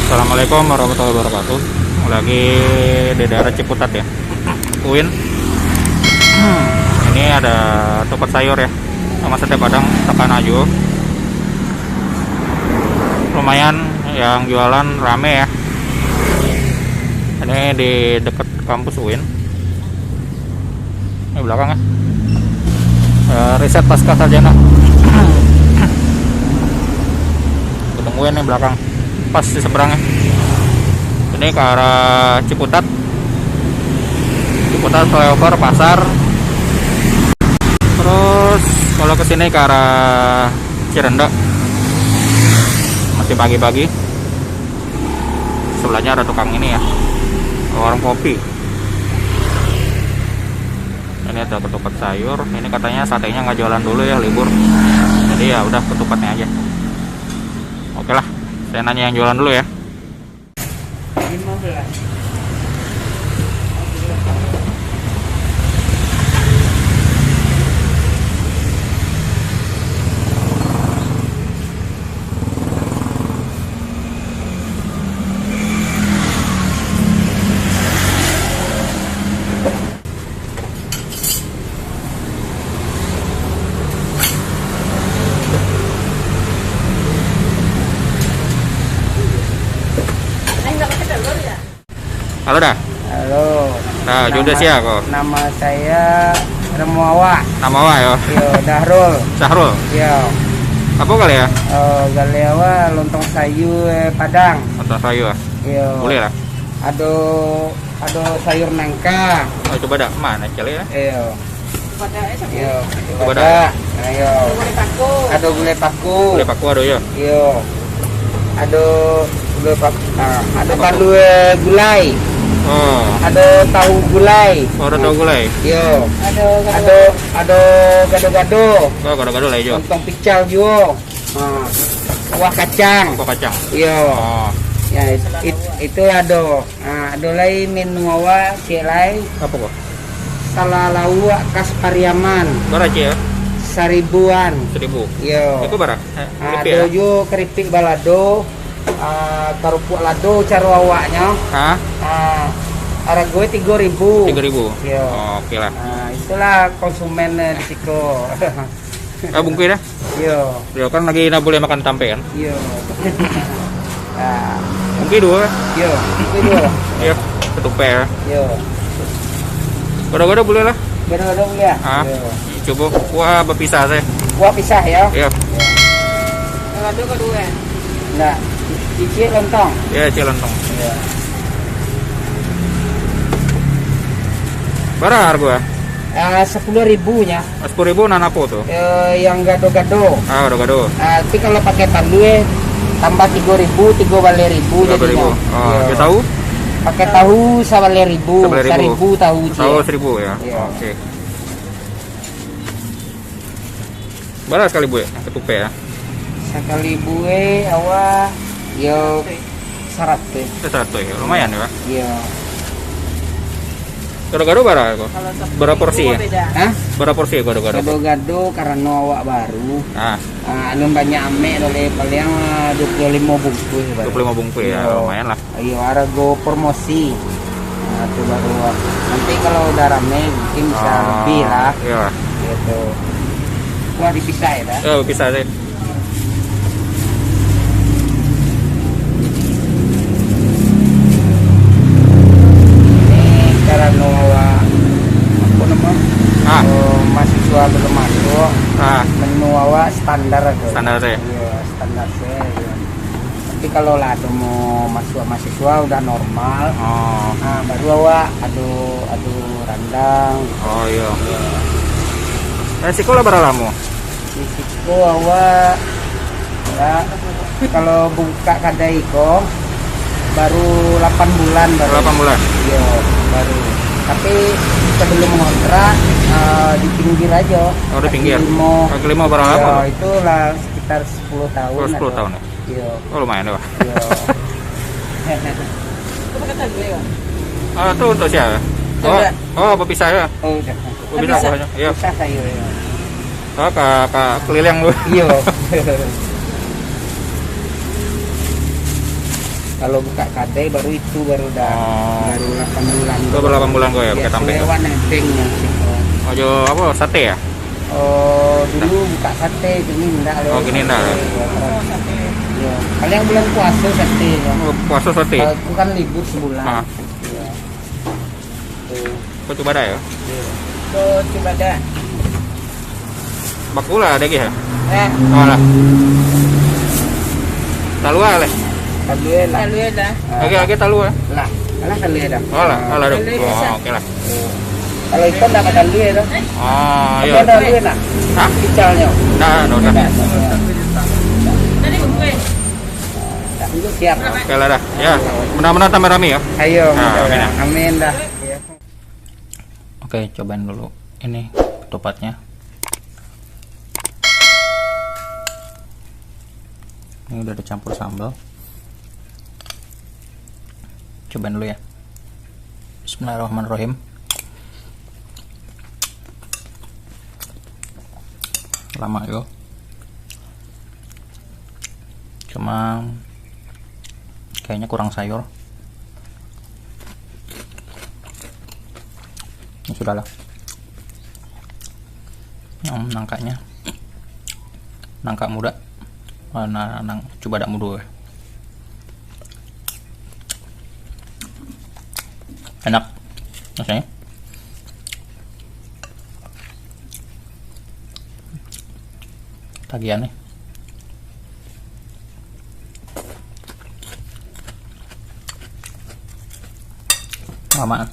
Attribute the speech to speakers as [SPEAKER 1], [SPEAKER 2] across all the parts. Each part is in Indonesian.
[SPEAKER 1] Assalamualaikum warahmatullahi wabarakatuh. Lagi di daerah Ciputat ya, UIN. Ini ada toko sayur ya, sama sate padang tekan aja. Lumayan yang jualan rame ya. Ini di dekat kampus UIN. Ini belakang ya. Riset pasca sarjana. Gedung UIN yang belakang, pas di seberangnya. Ini ke arah Ciputat flyover pasar. Terus kalau ke sini ke arah Cirenda, masih pagi-pagi. Sebelahnya ada tukang ini ya, warung kopi. Ini ada ketupat sayur. Ini katanya satenya nggak jualan dulu ya, libur. Jadi ya udah ketupatnya aja. Oke lah, saya nanya yang jualan dulu ya.
[SPEAKER 2] 15.
[SPEAKER 1] Halo dah.
[SPEAKER 2] Halo.
[SPEAKER 1] Nah, jodoh siapa kok?
[SPEAKER 2] Nama saya Remuawa.
[SPEAKER 1] Nama apa ya?
[SPEAKER 2] Yo, Dahrul.
[SPEAKER 1] Sahrul.
[SPEAKER 2] Yo.
[SPEAKER 1] Apa kali ya?
[SPEAKER 2] Galewa lontong sayur Padang.
[SPEAKER 1] Lontong sayur.
[SPEAKER 2] Yo.
[SPEAKER 1] Boleh lah.
[SPEAKER 2] Ada sayur nangka.
[SPEAKER 1] Oh, coba dah. Mana cale ya?
[SPEAKER 2] Yo. Yo.
[SPEAKER 1] Coba
[SPEAKER 2] Ada.
[SPEAKER 1] dah.
[SPEAKER 2] Ayo. Ada gulai paku.
[SPEAKER 1] Boleh paku ada ya?
[SPEAKER 2] Yo. Ada gulai paku. Ada palu gulai.
[SPEAKER 1] Oh.
[SPEAKER 2] Ada tahu gulai.
[SPEAKER 1] Oh, ada tahu gulai.
[SPEAKER 2] Yo. Ada gado-gado.
[SPEAKER 1] Oh, gado-gado lah hijau.
[SPEAKER 2] Lontong pical juga. Kuah kacang.
[SPEAKER 1] Kuah kacang.
[SPEAKER 2] Yo.
[SPEAKER 1] Oh.
[SPEAKER 2] Ya itu ada. Ada lain menu awa si lain.
[SPEAKER 1] Apa kok?
[SPEAKER 2] Salah lawa khas Pariaman.
[SPEAKER 1] Berapa ya?
[SPEAKER 2] 1000-an.
[SPEAKER 1] 1000.
[SPEAKER 2] Yo.
[SPEAKER 1] Itu berapa?
[SPEAKER 2] Ada juga keripik balado. Kerupuk lado cara awaknya.
[SPEAKER 1] Hah?
[SPEAKER 2] Harga gue 3.000.
[SPEAKER 1] 3.000.
[SPEAKER 2] Yo.
[SPEAKER 1] Oh, oke lah.
[SPEAKER 2] Itulah konsumen risiko.
[SPEAKER 1] Bungkui dah.
[SPEAKER 2] Yo.
[SPEAKER 1] Ya kan lagi nak boleh makan tempe kan?
[SPEAKER 2] Yo.
[SPEAKER 1] Bungkui dua.
[SPEAKER 2] Yo. Itu dua.
[SPEAKER 1] Iya, ketupat ya.
[SPEAKER 2] Yo.
[SPEAKER 1] Gado-gado boleh lah.
[SPEAKER 2] Gado-gado ya.
[SPEAKER 1] Yo. Coba kuah berpisah saya.
[SPEAKER 2] Kuah pisah ya.
[SPEAKER 1] Iya.
[SPEAKER 2] Gado kedua. Enggak. Cicil lontong.
[SPEAKER 1] Iya, cicil lontong.
[SPEAKER 2] Iya.
[SPEAKER 1] Berapa harga?
[SPEAKER 2] 10.000-nya.
[SPEAKER 1] 10.000 nan apa tuh?
[SPEAKER 2] Yang gado-gado.
[SPEAKER 1] Gado-gado.
[SPEAKER 2] Tapi kalau pakai tandu tambah 3.000, 3.000 jadinya.
[SPEAKER 1] Oh, ya tahu?
[SPEAKER 2] Pakai tahu 1.000, 1.000 tahu.
[SPEAKER 1] Tahu 1.000 ya.
[SPEAKER 2] Iya.
[SPEAKER 1] Oke. Berapa sekali bu ya? Ketupat ya?
[SPEAKER 2] Sekali bue awak yo 100.
[SPEAKER 1] 100 ya, lumayan ya.
[SPEAKER 2] Iya.
[SPEAKER 1] Gado-gado berapa kok? Berapa porsi ya?
[SPEAKER 2] Hah?
[SPEAKER 1] Berapa porsi gado-gado?
[SPEAKER 2] Gado-gado karena awak baru. Anu banyak ame oleh paling 25 bungkus.
[SPEAKER 1] 25 bungkus ya, lumayan lah.
[SPEAKER 2] Iya, harga promosi. Itu baru. Nanti kalau udah rame mungkin bisa lebih lah.
[SPEAKER 1] Iya.
[SPEAKER 2] Gitu. Wah, dipisah ya, dah.
[SPEAKER 1] Oh, bisa sih.
[SPEAKER 2] Karena apa nama? Mahasiswa belum masuk. Menu awak standar aja.
[SPEAKER 1] Standar ya.
[SPEAKER 2] Iya, standar saya. Ya. Tapi kalau lah ada mau masuk mahasiswa udah normal. Baru awak adu randang.
[SPEAKER 1] Oh iya. Sekolah berapa lama?
[SPEAKER 2] Risiko awak ya kalau buka kadai kok baru 8 bulan baru.
[SPEAKER 1] 8 bulan.
[SPEAKER 2] Iya, baru. Tapi sebelum ngontrak di pinggir aja.
[SPEAKER 1] Oh, di pinggir. Kaki lima berapa lama?
[SPEAKER 2] Ya, itulah sekitar 10 tahun.
[SPEAKER 1] 10 tahun ya.
[SPEAKER 2] Iya.
[SPEAKER 1] Oh, lumayan ya.
[SPEAKER 2] Iya.
[SPEAKER 1] Itu untuk siapa? Oh, berpisah ya.
[SPEAKER 2] Oh, udah.
[SPEAKER 1] Berpisah kuahnya. Iya.
[SPEAKER 2] Bisa sayur ya.
[SPEAKER 1] Oh, kak keliling lu.
[SPEAKER 2] Iya. Kalau buka kedai baru itu baru udah baru 8 bulan.
[SPEAKER 1] Itu baru 8 bulan gue ya pakai tamping.
[SPEAKER 2] Lewat nentengnya sih.
[SPEAKER 1] Ojo apa sate ya?
[SPEAKER 2] Oh, dulu buka sate gini enggak lewat.
[SPEAKER 1] Oh, gini enggak.
[SPEAKER 2] Ya. Paling bulan puasa sate ya.
[SPEAKER 1] Oh, puasa sate.
[SPEAKER 2] Kalau itu kan libur sebulan.
[SPEAKER 1] Ah.
[SPEAKER 2] Iya. Tuh.
[SPEAKER 1] Kau coba dah ya?
[SPEAKER 2] Tuh, coba dah.
[SPEAKER 1] Bakula ada ya?
[SPEAKER 2] Eh,
[SPEAKER 1] Oh lah. Talua lah.
[SPEAKER 2] Kalue dah.
[SPEAKER 1] Lagi talua.
[SPEAKER 2] Lah, alah kalue dah.
[SPEAKER 1] Oh lah, alah dong.
[SPEAKER 2] Kalue
[SPEAKER 1] Oh,
[SPEAKER 2] biasa.
[SPEAKER 1] oke lah.
[SPEAKER 2] Kalau ikan dah makan kalue dah.
[SPEAKER 1] Oh, iya.
[SPEAKER 2] Ada kalue nak.
[SPEAKER 1] Hah?
[SPEAKER 2] Kicalnya.
[SPEAKER 1] Nah, udah.
[SPEAKER 2] Itu siap.
[SPEAKER 1] Oke lah dah. Ya, mudah-mudahan tambah rame ya.
[SPEAKER 2] Ayo,
[SPEAKER 1] Nah, amin ya.
[SPEAKER 2] amin dah.
[SPEAKER 1] Oke, cobain dulu ini ketupatnya. Ini udah dicampur sambal. Cobain dulu ya. Bismillahirrahmanirrahim. Lama yo. Cuma kayaknya kurang sayur. Ini sudahlah. Nangkanya. Nangka muda. Coba dak muda. Enak rasanya. Tagihan nih. Lamaan.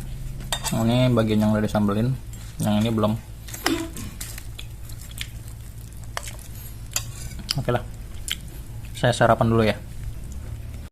[SPEAKER 1] Ini bagian yang udah disambelin, yang ini belum. Oke lah, saya sarapan dulu ya.